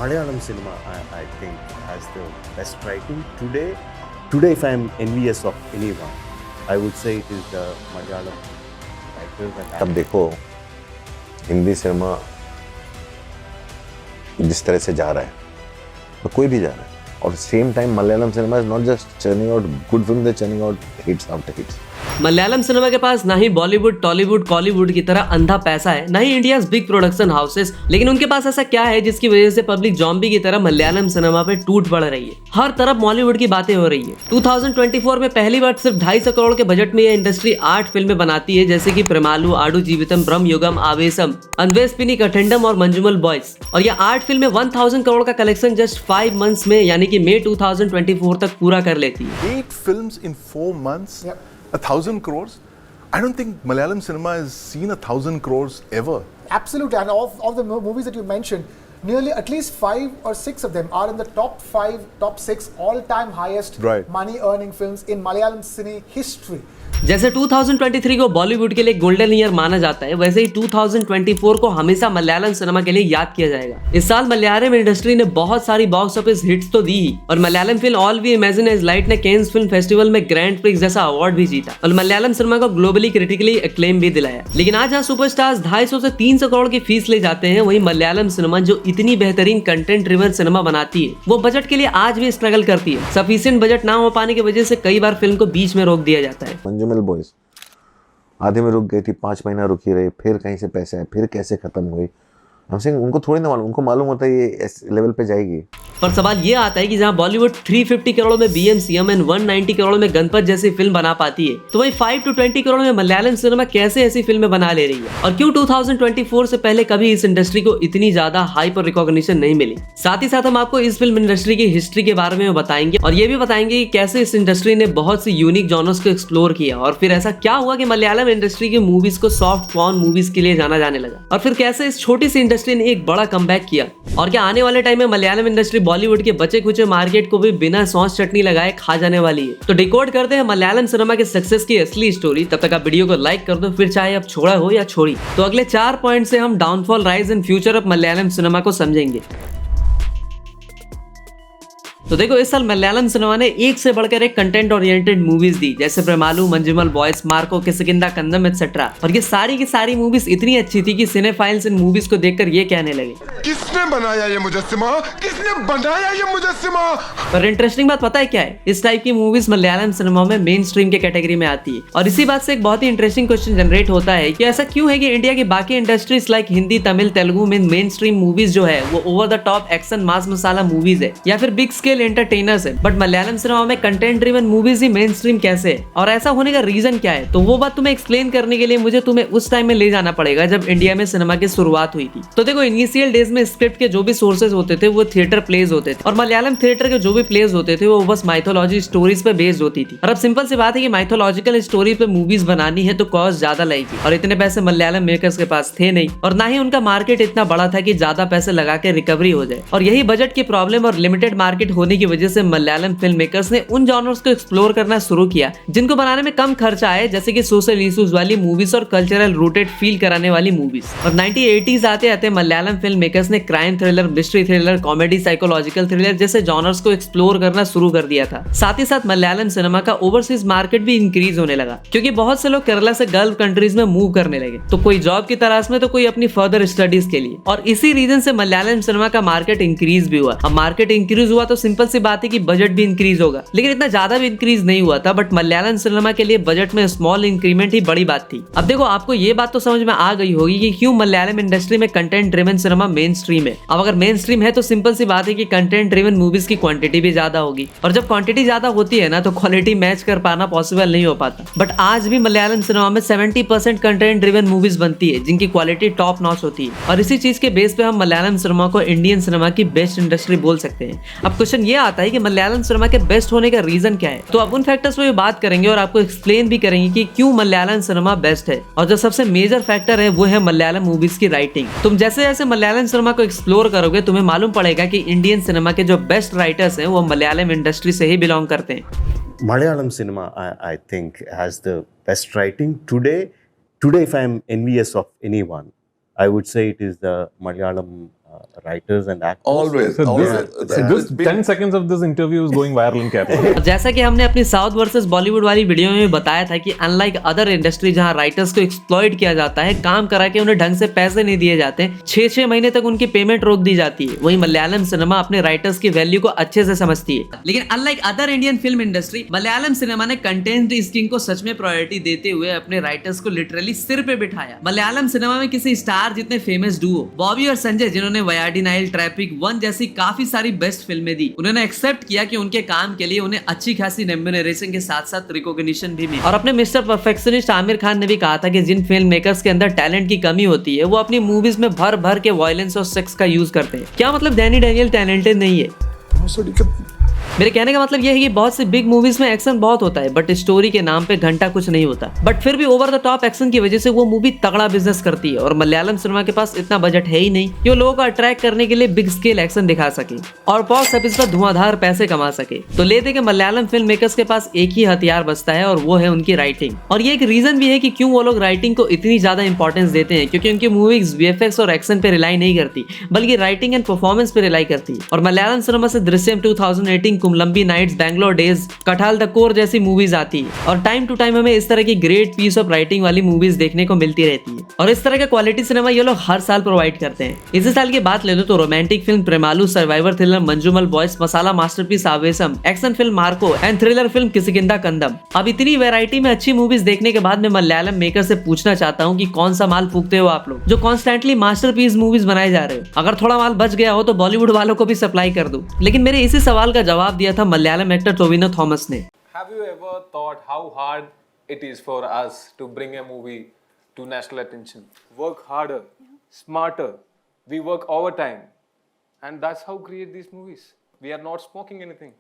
Malayalam cinema, I think, has the best writing today. Today, if I'm envious of anyone, I would say it is the Malayalam writers and तब देखो Hindi cinema जिस तरह से जा रहा है तो कोई भी जा रहा है और same time Malayalam cinema is not just churning out good film, they churning out hits after hits. Malayalam cinema के पास ना ही बॉलीवुड, टॉलीवुड, कॉलीवुड की तरह अंधा पैसा है, ना ही इंडियाज बिग प्रोडक्शन हाउसेस, लेकिन उनके पास ऐसा क्या है जिसकी वजह से पब्लिक जॉम्बी की तरह मलयालम सिनेमा पे टूट पड़ रही है। हर तरफ बॉलीवुड की बातें हो रही है। 2024 में पहली बार सिर्फ 250 करोड़ के बजट में यह इंडस्ट्री 8 फिल्में बनाती है, जैसे कि प्रेमालू, आडू जीवितम, ब्रह्म युगम, आवेशम, अन्वेस्पिनी कठंडम और मंजुमल बॉयज। और ये 8 फिल्में 1000 करोड़ का कलेक्शन जस्ट 5 मंथ्स में यानी कि मई 2024 तक पूरा कर लेती है। 8 films in 4 months, 1,000 crores. I don't think Malayalam cinema has seen 1,000 crores ever. Absolutely, and of the movies that you mentioned, nearly at least 5 or 6 of them are in the top 5, top 6 all-time highest money-earning films in Malayalam cine history. जैसे 2023 को बॉलीवुड के लिए golden year माना जाता है, वैसे ही 2024 को हमेशा मलयालम सिनेमा के लिए याद किया जाएगा। इस साल मलयालम इंडस्ट्री ने बहुत सारी बॉक्स ऑफिस हिट्स तो दी ही, और Malayalam film all we imagine as light ने कैन्स फिल्म फेस्टिवल में ग्रैंड प्रिक्स जैसा अवार्ड भी जीता और मलयालम सिनेमा को ग्लोबली क्रिटिकली एक्लेम भी दिलाया। लेकिन आज जहाँ सुपरस्टार्स 250 से 300 करोड़ की फीस ले जाते हैं, वही मलयालम सिनेमा जो इतनी बेहतरीन कंटेंट ड्रिवन सिनेमा बनाती है, वो बजट के लिए आज भी स्ट्रगल करती है। सफिशिएंट बजट ना हो पाने की वजह से कई बार फिल्म को बीच में रोक दिया जाता है। मंजुमल बॉयज आधे में रुक गई थी, 5 महीना रुकी रही, फिर कहीं से पैसे आए, फिर कैसे खत्म हुई, हमसे उनको थोड़ी ना मालूम, उनको मालूम होता है ये इस लेवल पे जाएगी। पर सवाल ये आता है कि जहां बॉलीवुड 350 करोड़ में BMCM एंड 190 करोड़ में गणपत जैसी फिल्म बना पाती है, तो वही 5 to 20 करोड़ में मलयालम सिनेमा कैसे ऐसी फिल्में बना ले रही है, और क्यों 2024 से पहले कभी इस इंडस्ट्री को इतनी ज्यादा हाइप और रिकॉग्निशन नहीं मिली। साथ ही साथ हम आपको इस फिल्म इंडस्ट्री की हिस्ट्री के बारे में बताएंगे, और ये भी बताएंगे कि कैसे इस इंडस्ट्री ने बहुत सी यूनिक जॉनर्स को एक्सप्लोर किया, और फिर ऐसा क्या हुआ कि मलयालम इंडस्ट्री की मूवीज को सॉफ्ट पॉर्न मूवीज के लिए जाना जाने लगा, और फिर कैसे इस छोटी सी इंडस्ट्री ने एक बड़ा कमबैक किया, और क्या आने वाले टाइम में मलयालम इंडस्ट्री बॉलीवुड के बचे कुचे मार्केट को भी बिना सॉस चटनी लगाए खा जाने वाली है। तो डिकोड करते हैं मलयालम सिनेमा के सक्सेस की असली स्टोरी। तब तक आप वीडियो को लाइक कर दो, फिर चाहे अब छोड़ा हो या छोड़ी। तो अगले 4 पॉइंट से हम downfall, rise and future of Malayalam cinema को समझेंगे। तो देखो, इस साल मलयालम सिनेमा ने एक से बढ़कर एक कंटेंट ओरिएंटेड मूवीज दी, जैसे प्रेमालू, मंजुमल बॉयज, मार्को, किसकिंदा कंदम एटसेट्रा। और ये सारी की सारी मूवीज इतनी अच्छी थी कि सिनेफाइल्स इन मूवीज को देखकर ये कहने लगे, किसने बनाया ये मुजस्सिमा, किसने बनाया ये मुजस्सिमा। पर इंटरेस्टिंग बात पता है क्या है? इस टाइप की मूवीज मलयालम सिनेमा में मेन स्ट्रीम के कैटेगरी में आती है। और इसी बात से एक बहुत ही इंटरेस्टिंग क्वेश्चन जनरेट होता है कि ऐसा क्यों है कि इंडिया की बाकी इंडस्ट्रीज लाइक हिंदी, तमिल, तेलुगु में मेन स्ट्रीम मूवीज जो है वो over the top action mass masala movies है या फिर बिग स्केल एंटरटेनर्स है, बट मलयालम सिनेमा में कंटेंट ड्रिवन मूवीज ही मेन स्ट्रीम कैसे है, और ऐसा होने का रीजन क्या है? तो वो बात तुम्हें एक्सप्लेन करने के लिए मुझे तुम्हें उस टाइम में ले जाना पड़ेगा जब इंडिया में सिनेमा की शुरुआत हुई थी। तो देखो, इनिशियल डेज में स्क्रिप्ट के जो भी सोर्सेज होते थे वो थिएटर प्लेज होते थे, और मलयालम थिएटर के जो भी प्लेज होते थे वो बस माइथोलॉजी स्टोरीज पे बेस्ड होती थी। और अब सिंपल सी बात है कि माइथोलॉजिकल स्टोरी पे मूवीज बनानी है तो कॉस्ट ज्यादा लगेगी, और इतने पैसे मलयालम मेकर्स के पास थे नहीं, और ना ही उनका मार्केट इतना बड़ा था कि ज्यादा पैसे लगा के रिकवरी हो जाए। और यही बजट की प्रॉब्लम और लिमिटेड मार्केट होने की वजह से मलयालम फिल्म मेकर्स ने उन जॉनर्स को एक्सप्लोर करना शुरू किया जिनको बनाने में कम खर्चा आए, जैसे कि सोशल इश्यूज वाली मूवीज और कल्चरल रूटेड फील कराने वाली मूवीज। और 1980s आते आते मलयालम फिल्म मेकर्स ने crime thriller, mystery thriller, comedy, psychological thriller जैसे जॉनर्स को एक्सप्लोर करना शुरू कर दिया था। साथ ही साथ मलयालम सिनेमा का ओवरसीज मार्केट भी इंक्रीज होने लगा, क्योंकि बहुत से लोग केरला से गल्फ कंट्रीज में मूव करने लगे, तो कोई जॉब की तलाश में, तो कोई अपनी फर्दर स्टडीज के लिए। और इसी रीजन से मलयालम सिनेमा का मार्केट इंक्रीज भी हुआ। अब मार्केट इंक्रीज हुआ तो सिंपल सी बात है कि बजट भी इंक्रीज होगा, लेकिन इतना ज्यादा भी इंक्रीज नहीं हुआ था। बट मलयालम सिनेमा के लिए बजट में स्मॉल इंक्रीमेंट ही बड़ी बात थी। अब देखो, आपको ये बात तो समझ में आ गई होगी कि क्यों मलयालम इंडस्ट्री में content driven cinema main stream है। अब अगर मेन स्ट्रीम है तो सिंपल सी बात है कि कंटेंट ड्रिवन मूवीज की क्वांटिटी भी ज्यादा होगी, और जब क्वांटिटी ज्यादा होती है ना तो क्वालिटी मैच कर पाना पॉसिबल नहीं हो पाता। बट आज भी मलयालम सिनेमा में 70% कंटेंट ड्रिवन मूवीज बनती है जिनकी क्वालिटी टॉप नॉच होती है, और इसी चीज के बेस पे हम मलयालम सिनेमा को इंडियन सिनेमा की बेस्ट इंडस्ट्री बोल सकते हैं। अब क्वेश्चन ये आता है कि मलयालम सिनेमा के बेस्ट होने का रीजन क्या है? तो अब उन फैक्टर्स पे बात करेंगे और आपको एक्सप्लेन भी करेंगे कि क्यों मलयालम सिनेमा बेस्ट है। और जो सबसे मेजर फैक्टर है वो है मलयालम मूवीज की राइटिंग। तुम जैसे जैसे मलयालम सिनेमा को एक्सप्लोर करोगे तुम्हें मालूम पड़ेगा कि इंडियन सिनेमा के जो बेस्ट राइटर्स हैं वो मलयालम इंडस्ट्री से ही बिलोंग करते हैं। Malayalam cinema, I think, has the best writing today. If I'm envious of anyone, I would say it is the Malayalam writers and actors. Always. So always. this 10 seconds of this interview is going viral in Kerala. और जैसा कि हमने अपनी south versus Bollywood वाली video में भी बताया था कि अनलाइक अदर इंडस्ट्री जहां राइटर्स को एक्सप्लॉइट किया जाता है, काम करा के उन्हें ढंग से पैसे नहीं दिए जाते, 6-6 महीने तक उनकी पेमेंट रोक दी जाती है, वहीं मलयालम सिनेमा अपने राइटर्स की वैल्यू को अच्छे से समझती है। लेकिन unlike other Indian film industry, Malayalam cinema ने कंटेंट स्किंग को सच में प्रायोरिटी देते हुए अपने राइटर्स को लिटरली सिर पे बिठाया। मलयालम सिनेमा में किसी स्टार जितने फेमस डुओ बॉबी और संजय, जिन्होंने वयाडी नाइल, ट्रैफिक 1 जैसी काफी सारी बेस्ट फिल्में दी, उन्होंने एक्सेप्ट किया कि उनके काम के लिए उन्हें अच्छी खासी रेम्यूनरेशन के साथ साथ रिकॉग्निशन भी मिली। और अपने मिस्टर परफेक्शनिस्ट आमिर खान ने भी कहा था कि जिन फिल्म मेकर्स के अंदर टैलेंट की कमी होती है वो अपनी मूवीज में भर भर के वायलेंस और सेक्स का यूज करते हैं। क्या मतलब डैनी डैनियल टैलेंटेड नहीं है? मेरे कहने का मतलब यह है कि बहुत सी बिग मूवीज में एक्शन बहुत होता है बट स्टोरी के नाम पे घंटा कुछ नहीं होता, बट फिर भी ओवर द टॉप एक्शन की वजह से वो मूवी तगड़ा बिजनेस करती है। और मलयालम सिनेमा के पास इतना बजट है ही नहीं कि वो लोगों को अट्रैक्ट करने के लिए बिग स्केल एक्शन दिखा सके और बॉक्स ऑफिस पर धुआंधार पैसे कमा सके। तो लेते कि मलयालम फिल्म मेकर्स के पास एक ही हथियार बचता है और वो है उनकी राइटिंग। और ये एक रीजन भी है कि क्यों वो लोग राइटिंग को इतनी ज्यादा इंपॉर्टेंस देते हैं, क्योंकि उनकी मूवीज वीएफएक्स और एक्शन पे रिलाई नहीं करती बल्कि राइटिंग एंड परफॉर्मेंस पे रिलाई करती है। और मलयालम सिनेमा से Drishyam 2018, Kumbalangi nights, Bangalore days, Kaathal the core जैसी मूवीज आती है और टाइम टू टाइम हमें इस तरह की ग्रेट पीस ऑफ राइटिंग वाली मूवीज देखने को मिलती रहती है। और इस तरह का क्वालिटी सिनेमा ये लोग हर साल प्रोवाइड करते हैं। इसी साल की बात ले लो तो romantic film Premalu, survivor thriller Manjummel boys, masala masterpiece Aavesham, action film Marco and thriller film Kishkindha Kaandam. अब इतनी वैरायटी में अच्छी मूवीज देखने के बाद मैं मलयालम मेकर से पूछना चाहता हूँ कि कौन सा माल फूकते हो आप लोग जो कॉन्स्टेंटली मास्टरपीस मूवीज बनाए जा रहे हो? अगर थोड़ा माल बच गया हो तो बॉलीवुड वालों को भी सप्लाई कर दो। लेकिन मेरे इसी सवाल का जवाब दिया था मलयालम एक्टर टोविनो थॉमस ने। Have you ever thought how hard it is for us to bring a movie to national attention? Work harder, smarter, we work overtime, and that's how we create these movies. We are not smoking anything.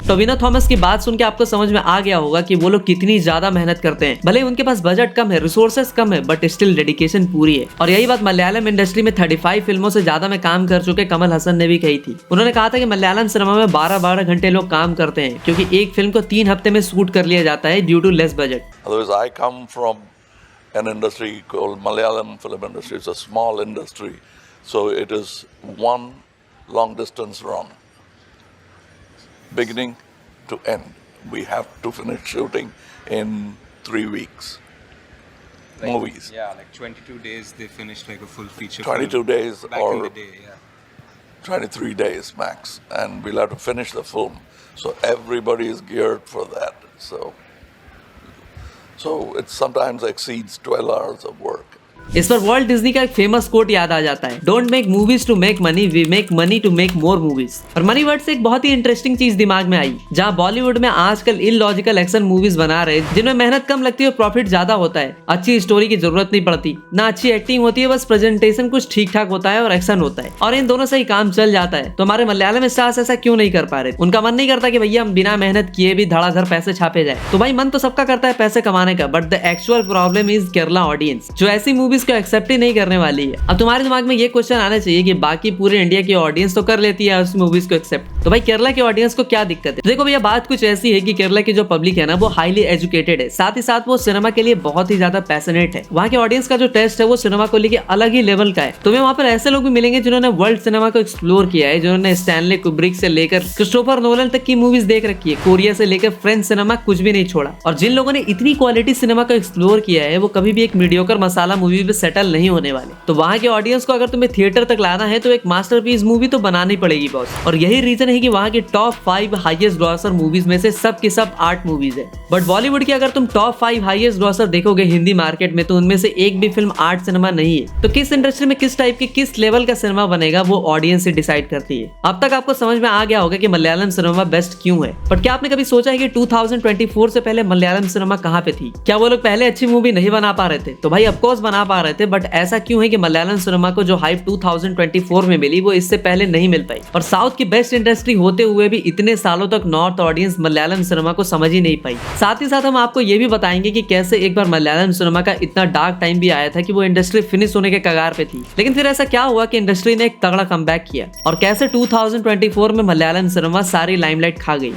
Tovino Thomas की बात सुन के आपको समझ में आ गया होगा कि वो लोग कितनी ज्यादा मेहनत करते हैं। भले उनके पास बजट कम है, रिसोर्सेस कम है, बट स्टिल डेडिकेशन पूरी है। और यही बात मलयालम इंडस्ट्री में 35 फिल्मों से ज्यादा में काम कर चुके कमल हसन ने भी कही थी। उन्होंने कहा था कि मलयालम सिनेमा में 12-12 घंटे लोग काम करते हैं क्योंकि एक फिल्म को 3 हफ्ते में शूट कर लिया जाता है due to less budget. Otherwise, I come from an industry called Malayalam film industry. It's a small industry, so it is one long distance run, beginning to end. We have to finish shooting in 3 weeks. Like, Movies. Yeah, like 22 days they finished like a full feature 22 film. days Back or in the day, yeah. 23 days max, and we'll have to finish the film. So everybody is geared for that. So it sometimes exceeds 12 hours of work. इस पर Walt Disney का एक famous quote याद आ जाता है, don't make movies to make money, we make money to make more movies. और money word से एक बहुत ही इंटरेस्टिंग चीज दिमाग में आई, जहां बॉलीवुड में आजकल इलॉजिकल एक्शन मूवीज बना रहे जिनमें मेहनत कम लगती है और प्रॉफिट ज्यादा होता है, अच्छी स्टोरी की जरूरत नहीं पड़ती, ना अच्छी एक्टिंग होती है, बस प्रेजेंटेशन कुछ ठीक ठाक होता है और एक्शन होता है और इन दोनों से ही काम चल जाता है। तो हमारे मलयालम स्टार्स ऐसा क्यों नहीं कर पा रहे? उनका मन नहीं करता कि भैया हम बिना मेहनत किए भी धड़ाधड़ पैसे छापे जाए? तो भाई मन तो सबका करता है पैसे कमाने का, but the actual problem is Kerala audience जो ऐसी मूवीज को एक्सेप्ट ही नहीं करने वाली है। अब तुम्हारे दिमाग में ये क्वेश्चन आना चाहिए कि बाकी पूरे इंडिया की ऑडियंस तो कर लेती है उस मूवीज को एक्सेप्ट, तो भाई केरला की ऑडियंस को क्या दिक्कत है? देखो भैया बात कुछ ऐसी है कि केरला की जो पब्लिक है ना वो हाईली एजुकेटेड है, साथ ही साथ वो सिनेमा के लिए बहुत ही ज्यादा पैशनेट है। वहाँ के ऑडियंस का जो टेस्ट है वो सिनेमा को लेकर अलग ही लेवल का है। तुम्हें वहाँ पर ऐसे लोग भी मिलेंगे जिन्होंने वर्ल्ड सिनेमा को एक्सप्लोर किया है, जिन्होंने स्टैनली कुब्रिक से लेकर क्रिस्टोफर नोलन तक की मूवीज देख रखी है, कोरिया से लेकर फ्रेंच सिनेमा कुछ भी नहीं छोड़ा। और जिन लोगों ने इतनी क्वालिटी सिनेमा को एक्सप्लोर किया है वो कभी भी एक मीडियोकर मसाला मूवी पे सेटल नहीं होने वाले। तो वहाँ के ऑडियंस को अगर तुम्हें थिएटर तक लाना है तो एक मास्टरपीस मूवी तो बनानी पड़ेगी बॉस। और यही रीजन है कि वहाँ की टॉप 5 हाईएस्ट ग्रॉसर मूवीज में से सब की सब आर्ट मूवीज है। बट बॉलीवुड की अगर तुम टॉप 5 हाईएस्ट ग्रॉसर देखोगे हिंदी मार्केट में तो उनमें से एक भी फिल्म आर्ट सिनेमा नहीं है। तो किस इंडस्ट्री में किस टाइप के किस लेवल का सिनेमा बनेगा वो ऑडियंस से डिसाइड करती है। अब तक आपको समझ में आ गया होगा कि मलयालम सिनेमा बेस्ट क्यों है, बट क्या आपने कभी सोचा है कि 2024 से पहले मलयालम सिनेमा कहाँ पे थी? क्या वो लोग पहले अच्छी मूवी नहीं बना पा रहे थे? तो भाई ऑफकोर्स बना पा रहे थे, बट ऐसा क्यों है कि मलयालम सिनेमा को जो हाइप 2024 में मिली वो इससे पहले नहीं मिल पाई? और साउथ की बेस्ट इंडस्ट्री होते हुए भी इतने सालों तक नॉर्थ ऑडियंस मलयालम सिनेमा को समझ ही नहीं पाई। साथ ही साथ हम आपको ये भी बताएंगे कि कैसे एक बार मलयालम सिनेमा का इतना डार्क टाइम भी आया था कि वो इंडस्ट्री फिनिश होने के कगार पे थी, लेकिन फिर ऐसा क्या हुआ कि इंडस्ट्री ने एक तगड़ा कमबैक किया और कैसे 2024 में मलयालम सिनेमा सारी लाइमलाइट खा गई।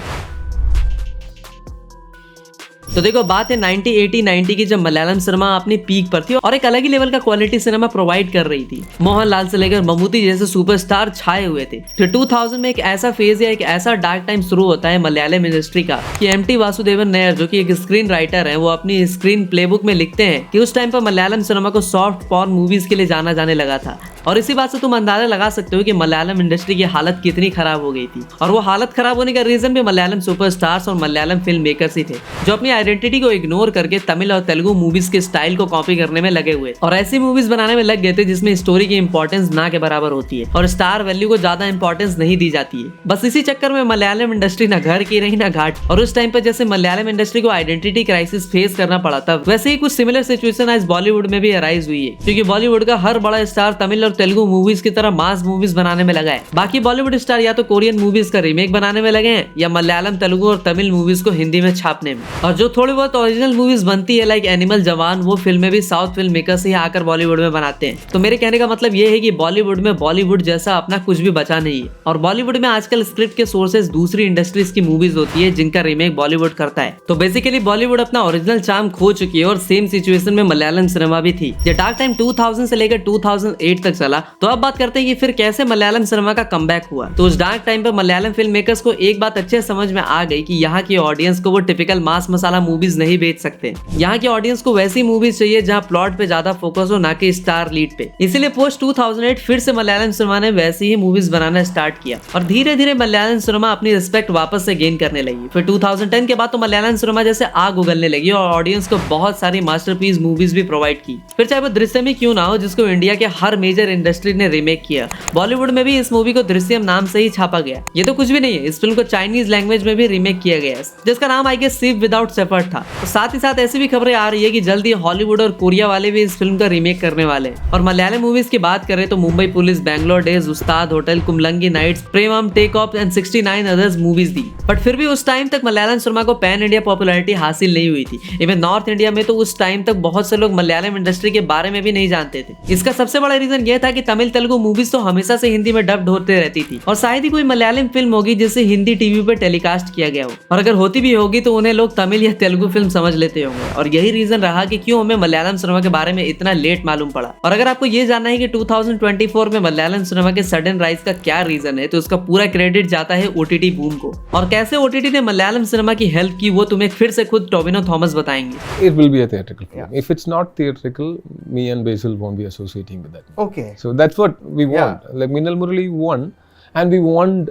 तो देखो बात है 90 की, जब मलयालम सिनेमा अपनी पीक पर थी और एक अलग ही लेवल का क्वालिटी सिनेमा प्रोवाइड कर रही थी। मोहनलाल से लेकर ममूटी जैसे सुपरस्टार छाए हुए थे। फिर 2000 में एक ऐसा फेज या एक ऐसा डार्क टाइम शुरू होता है मलयालम इंडस्ट्री का कि एमटी वासुदेवन नायर, जो कि एक स्क्रीन राइटर है, वो अपनी स्क्रीन प्लेबुक में लिखते हैं कि उस टाइम पर मलयालम सिनेमा को सॉफ्ट पॉर्न मूवीज के लिए जाना जाने लगा था। और इसी बात से तुम अंदाजा लगा सकते हो कि मलयालम इंडस्ट्री की हालत कितनी खराब हो गई थी। और वो हालत खराब होने का रीजन भी मलयालम सुपरस्टार्स और मलयालम फिल्म मेकर्स ही थे, जो अपनी आइडेंटिटी को इग्नोर करके तमिल और तेलुगु मूवीज के स्टाइल को कॉपी करने में लगे हुए और ऐसी मूवीज बनाने में लग गए थे जिसमें स्टोरी की इंपॉर्टेंस ना के बराबर होती है और स्टार वैल्यू को ज्यादा इंपॉर्टेंस नहीं दी जाती है। बस इसी चक्कर में मलयालम इंडस्ट्री ना घर की रही ना घाट। और उस टाइम पर जैसे मलयालम इंडस्ट्री को आइडेंटिटी क्राइसिस फेस करना पड़ा था, वैसे ही कुछ सिमिलर सिचुएशन आज बॉलीवुड में भी अराइज हुई है, क्योंकि बॉलीवुड का हर बड़ा स्टार तमिल और तेलुगु मूवीज की तरह मास मूवीज बनाने में लगा है। बाकी बॉलीवुड स्टार या तो कोरियन मूवीज का रीमेक बनाने में लगे हैं या मलयालम, तेलुगु और तमिल मूवीज को हिंदी में छापने में। और जो थोड़ी बहुत ओरिजिनल मूवीज बनती है लाइक एनिमल जवान, वो फिल्में भी साउथ फिल्म मेकर्स ही आकर बॉलीवुड में बनाते हैं। तो मेरे कहने का मतलब ये है कि बॉलीवुड में बॉलीवुड जैसा अपना कुछ भी बचा नहीं है। और बॉलीवुड में आजकल स्क्रिप्ट के सोर्सेज दूसरी इंडस्ट्रीज की मूवीज होती है जिनका रीमेक बॉलीवुड करता है। तो बेसिकली बॉलीवुड अपना ओरिजिनल चार्म खो चुकी है और सेम सिचुएशन में मलयालम सिनेमा भी थी। ये डार्क टाइम 2000 से लेकर 2008 तक चला। तो अब बात करते हैं कि फिर कैसे मलयालम सिनेमा का कमबैक हुआ। तो उस डार्क टाइम पर मलयालम फिल्म मेकर्स को एक बात अच्छे समझ में आ गई कि यहाँ की ऑडियंस को वो टिपिकल मास मसाला मूवीज नहीं बेच सकते। यहाँ की ऑडियंस को वैसी मूवीज चाहिए जहाँ प्लॉट पे ज्यादा फोकस हो, ना कि स्टार लीड पे। इसीलिए पोस्ट 2008 फिर से मलयालम सिनेमा ने वैसी ही मूवीज बनाना स्टार्ट किया और धीरे धीरे मलयालम सिनेमा अपनी रिस्पेक्ट वापस से गेन करने लगी। फिर 2010 के बाद तो मलयालम सिनेमा जैसे आग उगलने लगी और ऑडियंस को बहुत सारी मास्टरपीस मूवीज भी प्रोवाइड की। फिर चाहे वो दृश्यम ही क्यों ना हो, जिसको इंडिया के हर मेजर इंडस्ट्री ने रीमेक किया। बॉलीवुड में भी इस मूवी को दृश्यम नाम से ही छापा गया। ये तो कुछ भी नहीं है, इस फिल्म को चाइनीज लैंग्वेज में भी रीमेक किया गया है, जिसका नाम आई गेस सिव विदाउट सेफर्ट था। तो साथ ही साथ ऐसी भी खबरें आ रही है कि जल्दी हॉलीवुड और कोरिया वाले भी इस फिल्म का रीमेक करने वाले हैं। और मलयालम मूवीज की बात करें तो Mumbai police, Bangalore days, Ustad hotel, Kumbalangi nights, Premam, take off and 69 others movies दी। बट फिर भी उस टाइम तक मलयालम सिनेमा को पैन इंडिया पॉपुलैरिटी हासिल नहीं हुई थी। इवन नॉर्थ इंडिया में तो उस टाइम तक बहुत से लोग मलयालम इंडस्ट्री के बारे में भी नहीं जानते थे। इसका सबसे बड़ा रीजन यह था कि तमिल तेलुगु मूवीज तो हमेशा से हिंदी में डब्ड होते रहती थी और शायद ही कोई मलयालम फिल्म होगी जिसे हिंदी टीवी पर टेलीकास्ट किया गया हो। और अगर होती भी होगी तो उन्हें लोग तमिल या तेलुगु फिल्म समझ लेते होंगे। और यही रीजन रहा कि क्यों हमें मलयालम सिनेमा के बारे में इतना लेट मालूम पड़ा। और अगर आपको ये जानना है कि 2024 में मलयालम सिनेमा के सडन राइज का क्या रीजन है, तो उसका पूरा क्रेडिट जाता है ओटीटी बूम को। और कैसे ओटीटी ने मलयालम सिनेमा की हेल्प की, वो तुम्हें फिर से खुद टोबिनो थॉमस बताएंगे। It will be a theatrical film. If it's not theatrical, me and Basil won't be associating with that. Okay. So that's what we want. Like Minal Murali won, and we want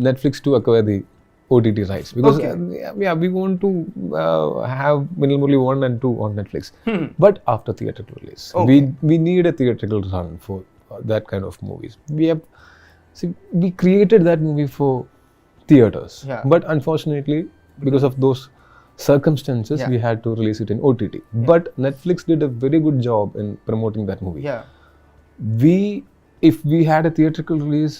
Netflix to acquire the OTT rights because we want to have Minal Murali 1 and 2 on Netflix, but after theatrical release. We need a theatrical run for that kind of movies. We created that movie for theaters, but unfortunately, because of those circumstances, we had to release it in OTT. But Netflix did a very good job in promoting that movie. If we had a theatrical release,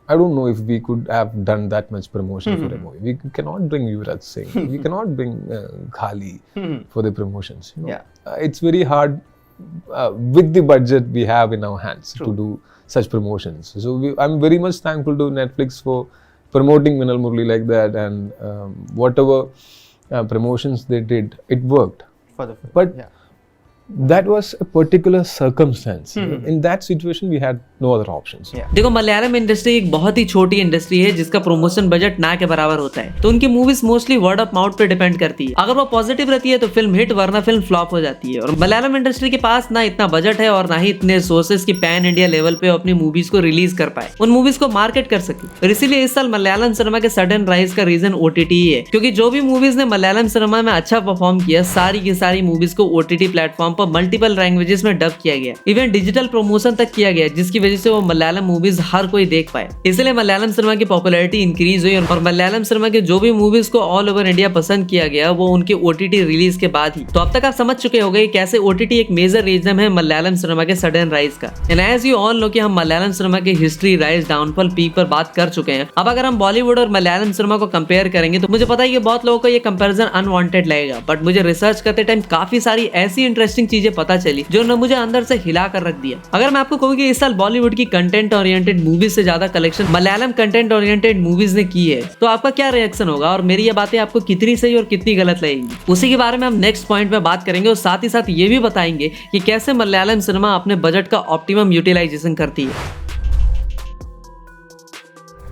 I don't know if we could have done that much promotion for a movie. We cannot bring Yuvraj Singh. We cannot bring Khali for the promotions. You know? It's very hard with the budget we have in our hands to do such promotions. So I'm very much thankful to Netflix for promoting Minal Murali like that, and whatever promotions they did, it worked. For the film. But that was a particular circumstance. In that situation, we had no other options. देखो Malayalam industry एक बहुत ही छोटी industry है जिसका promotion budget ना के बराबर होता है। तो उनकी movies mostly word of mouth पे डिपेंड करती है। अगर वो पॉजिटिव रहती है तो फिल्म हिट, वरना फिल्म फ्लॉप हो जाती है। और मलयालम इंडस्ट्री के पास ना इतना बजट है और ना ही इतने सोर्सेज की पैन इंडिया लेवल पे अपनी मूवीज को रिलीज कर पाए, उन मूवीज को मार्केट कर सके। और इसीलिए इस साल मलयालम सिनेमा के सडन राइज का रीजन ओटीटी ही है, क्योंकि जो भी मूवीज ने मलयालम सिनेमा में अच्छा परफॉर्म किया, सारी की सारी मूवीज को ओटीटी प्लेटफॉर्म पर मल्टीपल लैंग्वेजेस में डब किया गया, इवन डिजिटल प्रमोशन तक किया गया, जिसकी वजह से वो मलयालम मूवीज हर कोई देख पाए। इसलिए मलयालम सिनेमा की पॉपुलैरिटी इंक्रीज हुई और मलयालम सिनेमा के जो भी मूवीज को ऑल ओवर इंडिया पसंद किया गया, वो उनके ओटीटी रिलीज के बाद ही। तो अब तक आप समझ चुके होंगे कैसे ओटीटी एक मेजर रीजन है मलयालम सिनेमा के सडन राइज का। And as you all know कि हम मलयालम सिनेमा की हिस्ट्री, राइज, डाउनफॉल, पीक पर बात कर चुके हैं। अब अगर हम बॉलीवुड और मलयालम सिनेमा को कंपेयर करेंगे तो मुझे पता है कि बहुत लोगों को ये कंपैरिजन अनवांटेड लगेगा, बट मुझे रिसर्च करते टाइम काफी सारी ऐसी इंटरेस्टिंग चीजें पता चली जो मुझे अंदर से हिला कर रख दिया। अगर मैं आपको कहूँ कि इस साल बॉलीवुड की कंटेंट ओरिएंटेड मूवीज से ज्यादा collection Malayalam content oriented movies ने की है, तो आपका क्या रिएक्शन होगा और मेरी ये बातें आपको कितनी सही और कितनी गलत लगेंगी, उसी के बारे में हम नेक्स्ट पॉइंट में बात करेंगे। और साथ ही साथ ये भी बताएंगे कि कैसे मलयालम सिनेमा अपने बजट का ऑप्टिमम यूटिलाइजेशन करती है।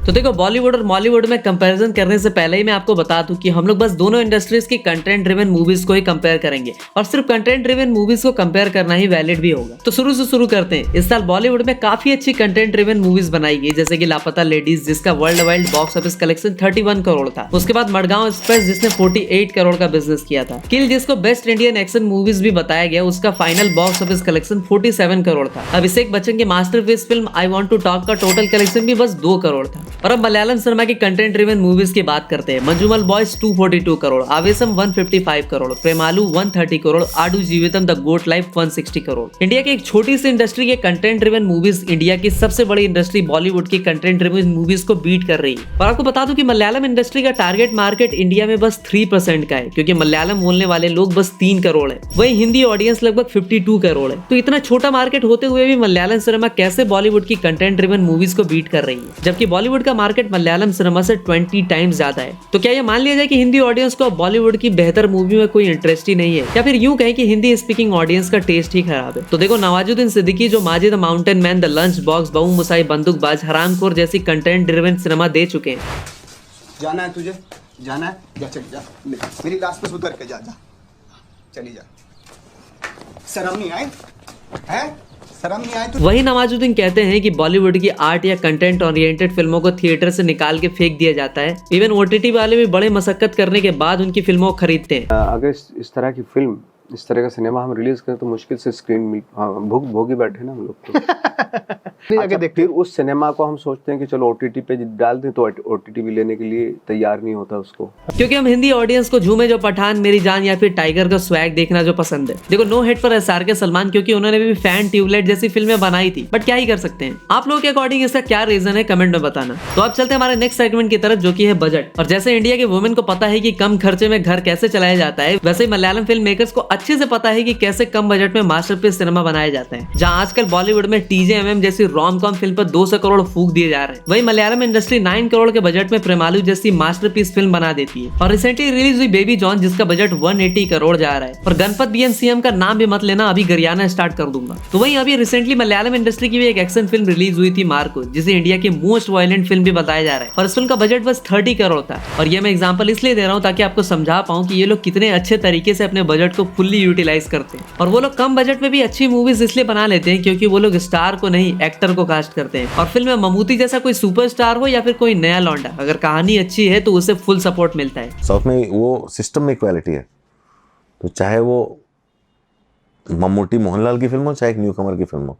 तो देखो, बॉलीवुड और मॉलीवुड में कंपैरिजन करने से पहले ही मैं आपको बता दूं कि हम लोग बस दोनों इंडस्ट्रीज की कंटेंट ड्रिवन मूवीज को ही कंपेयर करेंगे और सिर्फ कंटेंट ड्रिवन मूवीज को कंपेयर करना ही वैलिड भी होगा। तो शुरू से शुरू करते हैं। इस साल बॉलीवुड में काफी अच्छी कंटेंट ड्रिवन मूवीज बनाई गई, जैसे कि लापता लेडीज जिसका world wide box office collection 31 crore था। उसके बाद मडगांव एक्सप्रेस जिसने 48 करोड़ का बिजनेस किया था। किल जिसको बेस्ट इंडियन एक्शन मूवीज भी बताया गया, उसका final box office collection 47 crore था। अभिषेक बच्चन की masterpiece film I want to talk का टोटल कलेक्शन भी बस 2 करोड़ था। और अब मलयालम सिनेमा की कंटेंट ड्रिवन मूवीज की बात करते हैं। Manjummel boys 242 crore, Aavesham 155 crore, Premalu 130 crore, Aadu Jeevitham the goat life 160 crore. India की एक छोटी सी इंडस्ट्री के कंटेंट ड्रिवन मूवीज इंडिया की सबसे बड़ी इंडस्ट्री बॉलीवुड की कंटेंट ड्रिवन मूवीज को बीट कर रही है। और आपको बता दूं कि मलयालम इंडस्ट्री का टारगेट मार्केट इंडिया में बस 3% का है, क्योंकि मलयालम बोलने वाले लोग बस 3 करोड़ है, वही हिंदी ऑडियंस लगभग 52 करोड़ है। तो इतना छोटा मार्केट होते हुए भी मलयालम सिनेमा कैसे बॉलीवुड की कंटेंट ड्रिवन मूवीज को बीट कर रही है, जबकि बॉलीवुड का मार्केट मलयालम सिनेमा से 20 टाइम्स ज्यादा है। तो क्या ये मान लिया जाए कि हिंदी ऑडियंस को बॉलीवुड की बेहतर मूवी में कोई इंटरेस्ट ही नहीं है, या फिर यूं कहें कि हिंदी स्पीकिंग ऑडियंस का टेस्ट ही खराब है? तो देखो, नवाजुद्दीन सिद्दीकी जो Majid mountain man, the lunch box, बहू मुसाई, बंदूकबाज, हरामखोर जैसी कंटेंट ड्रिवन सिनेमा दे चुके हैं। जाना है तुझे, जाना है, जा चल जा, मेरी लाश पे उतर के जा, जा चली जा। शर्म नहीं आई है? शर्म नहीं आई? तो वही नवाजुद्दीन कहते हैं कि बॉलीवुड की आर्ट या कंटेंट ओरिएंटेड फिल्मों को थिएटर से निकाल के फेंक दिया जाता है। इवन ओटीटी वाले भी बड़े मशक्कत करने के बाद उनकी फिल्मों को खरीदते हैं। अगर इस तरह की फिल्म, इस तरह का सिनेमा हम रिलीज करें तो मुश्किल से स्क्रीन में भोगी बैठे ना हम लोग तो। अच्छा, फिर उस सिनेमा को हम सोचते हैं कि चलो ओटीटी पे डाल दें, तो ओटीटी भी लेने के लिए तैयार नहीं होता उसको, क्योंकि हम हिंदी ऑडियंस को झूमे जो पठान, मेरी जान या फिर टाइगर का स्वैग देखना जो पसंद है। देखो, no hit for SRK Salman, क्योंकि उन्होंने भी फैन ट्यूबलाइट जैसी फिल्में बनाई थी, बट क्या ही कर सकते हैं। आप लोगों के अकॉर्डिंग इसका क्या रीजन है, कमेंट में बताना। तो अब चलते हैं हमारे नेक्स्ट सेगमेंट की तरफ, जो की है बजट। और जैसे इंडिया के वुमेन को पता है कि कम खर्चे में घर कैसे चलाया जाता है, वैसे ही मलयालम फिल्म मेकर्स को अच्छे से पता है कि कैसे कम बजट में मास्टरपीस सिनेमा बनाया जाता है। जहां आजकल बॉलीवुड में TJMM जैसी रोम कॉम फिल्म पर 200 करोड़ फूक दिए जा रहे हैं, वही मलयालम इंडस्ट्री 9 करोड़ के बजट में प्रेमालू जैसी मास्टरपीस फिल्म बना देती है। और रिसेंटली रिलीज हुई बेबी जॉन, जिसका बजट 180 करोड़ जा रहा है। और गणपत BNCM का नाम भी मत लेना, अभी गरियाना स्टार्ट कर दूंगा। तो वहीं अभी रिसेंटली मलयालम इंडस्ट्री की भी एक एक्शन फिल्म रिलीज हुई थी, मार्को, जिसे इंडिया की मोस्ट वायलेंट फिल्म भी बताया जा रहा है। और इस फिल्म का बजट बस 30 करोड़ था। और ये मैं एग्जाम्पल इसलिए दे रहा हूँ ताकि आपको समझा पाऊँ कि ये लोग कितने अच्छे तरीके से अपने बजट को फुल्ली यूटिलाइज करते हैं। और वो लोग कम बजट में भी अच्छी मूवीज इसलिए बना लेते हैं क्योंकि वो लोग स्टार को नहीं, एक्टर को कास्ट करते हैं। और फिल्म में ममूटी जैसा कोई सुपरस्टार हो या फिर कोई नया लौंडा, अगर कहानी अच्छी है तो उसे फुल सपोर्ट मिलता है। साउथ में वो सिस्टम में इक्वालिटी है, तो चाहे वो मम्मूटी मोहनलाल की फिल्म हो, चाहे एक न्यू कमर की फिल्म हो,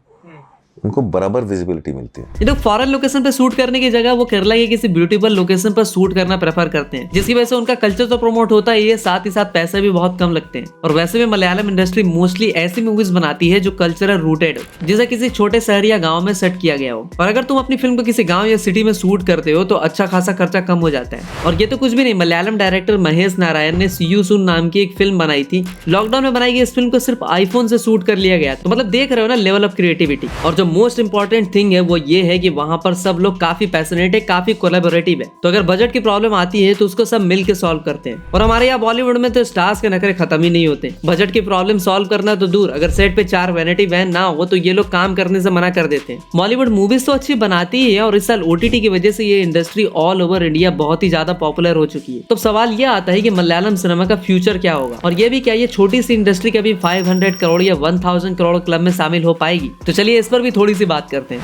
उनको बराबर विजिबिलिटी मिलती है। ये लोग फॉरेन लोकेशन पे शूट करने की जगह वो केरला के किसी ब्यूटीफुल लोकेशन पर शूट करना प्रेफर करते हैं, जिसकी वजह से उनका कल्चर तो प्रमोट होता ही है, साथ ही साथ पैसे भी बहुत कम लगते हैं। और वैसे भी मलयालम इंडस्ट्री मोस्टली ऐसी मूवीज बनाती है जो कल्चरल रूटेड हो, जिसे किसी छोटे शहर या गाँव में सेट किया गया हो। और अगर तुम अपनी फिल्म को किसी गाँव या सिटी में शूट करते हो तो अच्छा खासा खर्चा कम हो जाता है। और ये तो कुछ भी नहीं, मलयालम डायरेक्टर महेश नारायण ने सी यू सून नाम की एक फिल्म बनाई थी। लॉकडाउन में बनाई गई इस फिल्म को सिर्फ आईफोन से शूट कर लिया गया। तो मतलब देख रहे हो ना लेवल ऑफ क्रिएटिविटी। और जो मोस्ट इंपॉर्टेंट थिंग है वो ये है कि वहां पर सब लोग काफी पैशनेट है, काफी कोलैबोरेटिव है। तो अगर बजट की प्रॉब्लम आती है तो उसको सब मिल के सॉल्व करते हैं। और हमारे यहाँ बॉलीवुड में तो स्टार्स के नखरे खत्म ही नहीं होते। बजट की प्रॉब्लम सॉल्व करना तो दूर, अगर सेट पे 4 वैनिटी वैन ना हो तो ये लोग काम करने से मना कर देते हैं। बॉलीवुड मूवीज तो अच्छी बनाती ही है, और इस साल OTT की वजह से ये इंडस्ट्री ऑल ओवर इंडिया बहुत ही ज्यादा पॉपुलर हो चुकी है। तो सवाल ये आता है कि मलयालम सिनेमा का फ्यूचर क्या होगा, और ये भी क्या ये छोटी सी इंडस्ट्री कभी 500 करोड़ या 1000 करोड़ क्लब में शामिल हो पाएगी? तो चलिए इस पर भी थोड़ी सी बात करते हैं।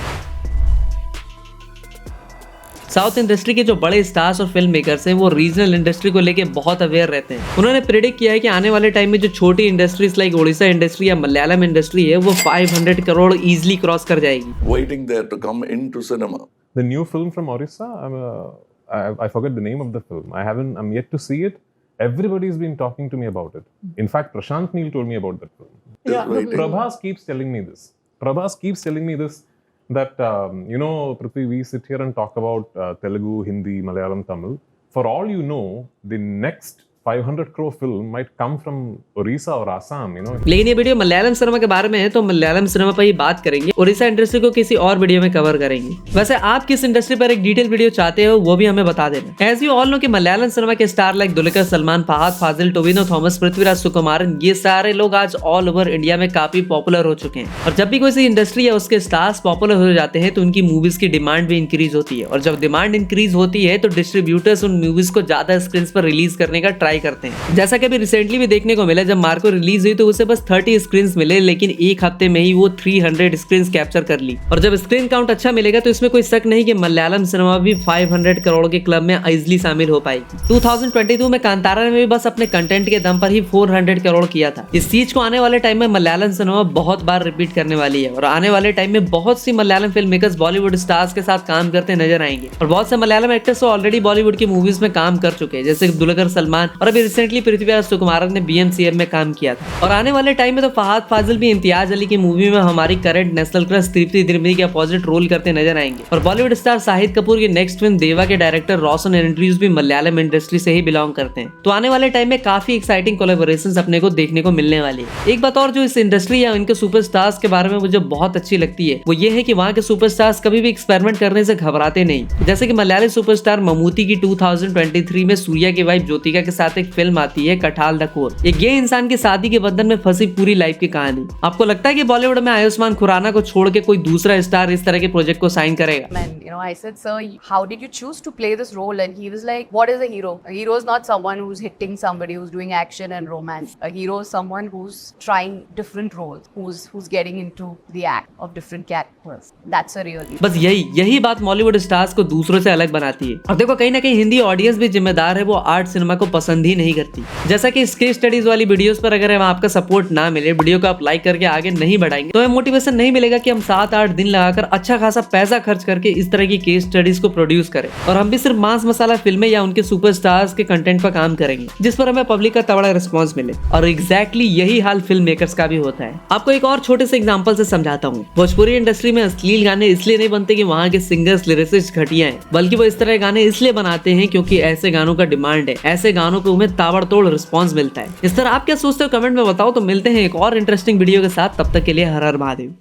साउथ इंडस्ट्री के जो बड़े स्टार्स और फिल्म मेकर्स हैं वो रीजनल इंडस्ट्री को लेके बहुत अवेयर रहते हैं। उन्होंने प्रेडिक्ट किया है कि आने वाले टाइम में जो छोटी इंडस्ट्रीज लाइक ओडिशा इंडस्ट्री या मलयालम इंडस्ट्री है वो 500 करोड़ इजीली क्रॉस कर जाएगी। Waiting there to come into cinema. The new film from Orissa, I forget the name of the film. I'm yet to see it. Everybody's been talking to me about it. In fact, Prashant Neel told me about that film. Yeah, Prabhas keeps telling me this. That Prithvi, we sit here and talk about Telugu, Hindi, Malayalam, Tamil. For all you know, the next 500 crore film might come from Orissa or Assam, you know. लेकिन ये video Malayalam cinema के बारे में है तो Malayalam cinema पर ही बात करेंगे, उड़ीसा इंडस्ट्री को किसी और वीडियो में कवर करेंगे। वैसे आप किस इंडस्ट्री पर एक डिटेल वीडियो चाहते हो वो भी हमें बता देना। एज यू ऑल नो कि मलयालम सिनेमा के स्टार लाइक दुलकर सलमान, फहद फाजिल, टोविनो थॉमस, पृथ्वीराज सुकुमारन, ये सारे लोग आज ऑल ओवर इंडिया में काफी पॉपुलर हो चुके हैं। और जब भी कोई इंडस्ट्री या उसके स्टार्स पॉपुलर हो जाते हैं तो उनकी मूवीज की डिमांड भी इंक्रीज होती है, और जब डिमांड इंक्रीज होती है तो डिस्ट्रीब्यूटर्स उन मूवीज को ज्यादा स्क्रीन पर रिलीज करने का ट्राई करते हैं। जैसा कि अभी रिसेंटली भी देखने को मिला, जब मार्को रिलीज हुई तो उसे बस 30 स्क्रीन मिले, लेकिन एक हफ्ते में ही वो 300 स्क्रीन कैप्चर कर ली। और जब स्क्रीन काउंट अच्छा मिलेगा तो इसमें कोई शक नहीं कि मलयालम सिनेमा भी 500 करोड़ के क्लब में इजिली शामिल हो पाएगी। 2022 में कांतारा ने भी बस अपने कंटेंट के दम पर ही 400 करोड़ किया था। इस चीज को आने वाले टाइम में मलयालम सिनेमा बहुत बार रिपीट करने वाली है, और आने वाले टाइम में बहुत सी Malayalam film makers Bollywood stars के साथ काम करते नजर आएंगे। और बहुत से मलयालम एक्टर्स ऑलरेडी बॉलीवुड की मूवीज में काम कर चुके हैं, जैसे दुलकर सलमान, और अभी रिसेंटली पृथ्वीराज सुकुमारन ने BMCM में काम किया था। और आने वाले टाइम में तो फहद फाजिल भी इम्तियाज अली की मूवी में हमारी करंट नेशनल क्रश तृप्ति त्रिवेदी के अपोजिट रोल करते नजर आएंगे। और बॉलीवुड स्टार शाहिद कपूर की नेक्स्ट फिल्म देवा के डायरेक्टर रोशन एंड्रयूज भी मलयालम इंडस्ट्री से ही बिलोंग करते हैं। तो आने वाले टाइम में काफी एक्साइटिंग कोलैबोरेशंस अपने को देखने को मिलने वाली है। एक बात और जो इस इंडस्ट्री या इनके सुपरस्टार्स के बारे में मुझे बहुत अच्छी लगती है वो ये है कि वहाँ के सुपरस्टार्स कभी भी एक्सपेरिमेंट करने से घबराते नहीं। जैसे कि मलयाली सुपरस्टार ममूटी की 2023 में सूर्या की वाइफ ज्योतिका के साथ एक फिल्म आती है कठाल द कोर, एक गे इंसान की शादी के बंधन में फंसी पूरी लाइफ की कहानी। आपको लगता है कि बॉलीवुड में आयुष्मान खुराना को छोड़ के कोई दूसरा स्टार इस तरह के प्रोजेक्ट को साइन करेगा? You know, I said, sir, how did you choose to play this role? And he was like, what is a hero? A hero is not someone who's hitting somebody, who's doing action and romance. A hero is someone who's trying different roles, who's getting into the act of different characters. That's a real hero. बस यही बात Bollywood stars को दूसरों से अलग बनाती है। और देखो कहीं ना कहीं हिंदी ऑडियंस भी जिम्मेदार है, वो आर्ट सिनेमा को पसंद ही नहीं करती। जैसा कि केस स्टडीज वाली वीडियोस पर अगर आपका सपोर्ट ना मिले, वीडियो को आप लाइक करके आगे नहीं बढ़ाएंगे तो हमें मोटिवेशन नहीं मिलेगा कि हम 7-8 दिन लगाकर अच्छा खासा पैसा खर्च करके इस तरह की केस स्टडीज को प्रोड्यूस करें, और हम भी सिर्फ मांस मसाला फिल्में या उनके सुपरस्टार्स के कंटेंट पर काम करेंगे जिस पर हमें पब्लिक का तगड़ा रिस्पॉन्स मिले। और एग्जैक्टली यही हाल फिल्म मेकर्स का भी होता है। आपको एक और छोटे से एग्जांपल से समझाता हूँ। भोजपुरी इंडस्ट्री में अश्लील गाने इसलिए नहीं बनते कि वहाँ के सिंगर्स लिरिसिस्ट घटिया हैं, बल्कि वो इस तरह के गाने इसलिए बनाते हैं क्योंकि ऐसे गानों का डिमांड है, ऐसे गानों को उन्हें ताबड़तोड़ रिस्पॉन्स मिलता है। इस तरह आप क्या सोचते हो कमेंट में बताओ। तो मिलते हैं एक और इंटरेस्टिंग वीडियो के साथ, तब तक के लिए हर हर महादेव।